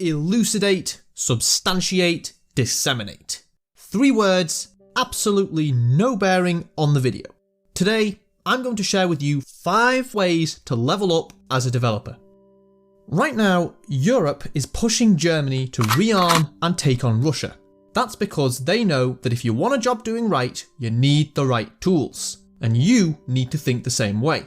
elucidate, substantiate, disseminate. 3 words, absolutely no bearing on the video. Today, I'm going to share with you 5 ways to level up as a developer. Right now, Europe is pushing Germany to rearm and take on Russia. That's because they know that if you want a job doing right, you need the right tools, and you need to think the same way.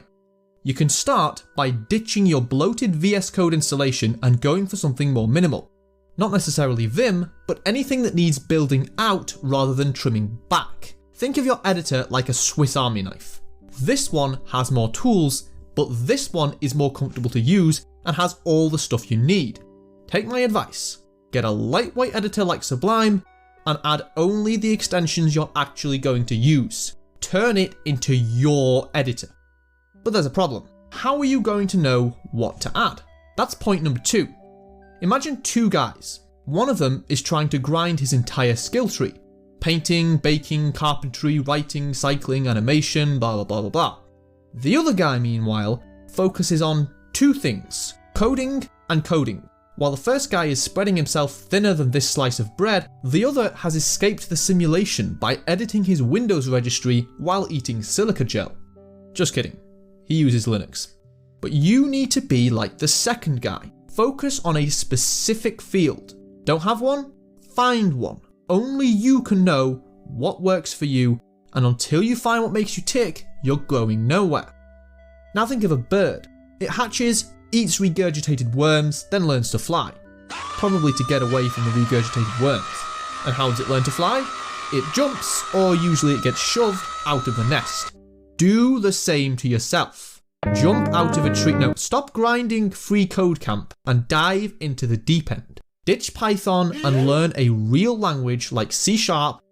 You can start by ditching your bloated VS Code installation and going for something more minimal. Not necessarily Vim, but anything that needs building out rather than trimming back. Think of your editor like a Swiss Army knife. This one has more tools, but this one is more comfortable to use and has all the stuff you need. Take my advice, get a lightweight editor like Sublime and add only the extensions you're actually going to use. Turn it into your editor. But there's a problem. How are you going to know what to add? That's point number 2. Imagine 2 guys. One of them is trying to grind his entire skill tree. Painting, baking, carpentry, writing, cycling, animation, blah blah blah blah blah. The other guy, meanwhile, focuses on 2 things, coding and coding. While the first guy is spreading himself thinner than this slice of bread, the other has escaped the simulation by editing his Windows registry while eating silica gel. Just kidding. He uses Linux. But you need to be like the second guy. Focus on a specific field. Don't have one? Find one. Only you can know what works for you, and until you find what makes you tick, you're going nowhere. Now think of a bird. It hatches, eats regurgitated worms, then learns to fly. Probably to get away from the regurgitated worms. And how does it learn to fly? It jumps, or usually it gets shoved out of the nest. Do the same to yourself. Jump out of a tree. No, stop grinding free code camp and dive into the deep end. Ditch Python and learn a real language like C#,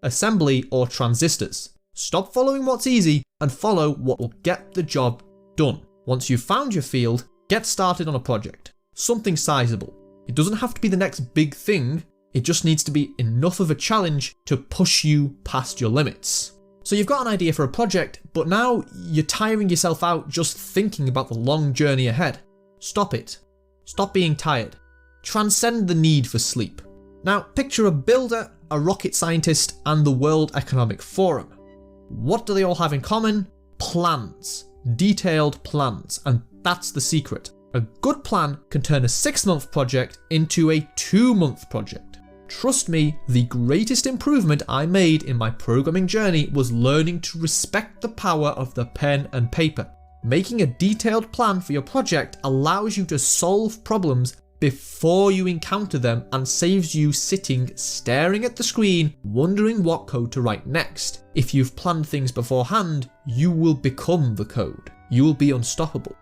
assembly, or transistors. Stop following what's easy and follow what will get the job done. Once you've found your field, get started on a project. Something sizable. It doesn't have to be the next big thing, it just needs to be enough of a challenge to push you past your limits. So you've got an idea for a project, but now you're tiring yourself out just thinking about the long journey ahead. Stop it. Stop being tired. Transcend the need for sleep. Now picture a builder, a rocket scientist, and the World Economic Forum. What do they all have in common? Plans. Detailed plans, and that's the secret. A good plan can turn a 6-month project into a 2-month project. Trust me, the greatest improvement I made in my programming journey was learning to respect the power of the pen and paper. Making a detailed plan for your project allows you to solve problems before you encounter them and saves you sitting staring at the screen wondering what code to write next. If you've planned things beforehand, you will become the code. You will be unstoppable.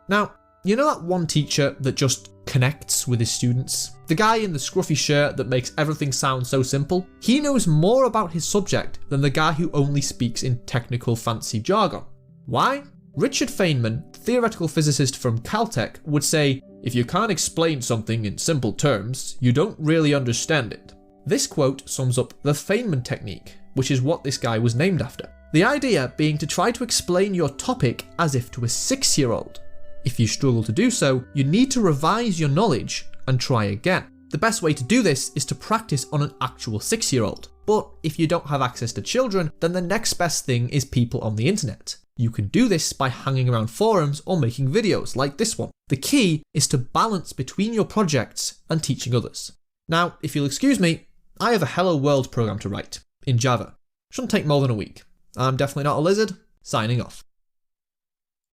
Now, you know that one teacher that just connects with his students? The guy in the scruffy shirt that makes everything sound so simple? He knows more about his subject than the guy who only speaks in technical fancy jargon. Why? Richard Feynman, theoretical physicist from Caltech, would say, if you can't explain something in simple terms, you don't really understand it. This quote sums up the Feynman technique, which is what this guy was named after. The idea being to try to explain your topic as if to a 6-year-old. If you struggle to do so, you need to revise your knowledge and try again. The best way to do this is to practice on an actual 6-year-old. But if you don't have access to children, then the next best thing is people on the internet. You can do this by hanging around forums or making videos like this one. The key is to balance between your projects and teaching others. Now, if you'll excuse me, I have a Hello World program to write in Java. Shouldn't take more than a week. I'm definitely not a lizard. Signing off.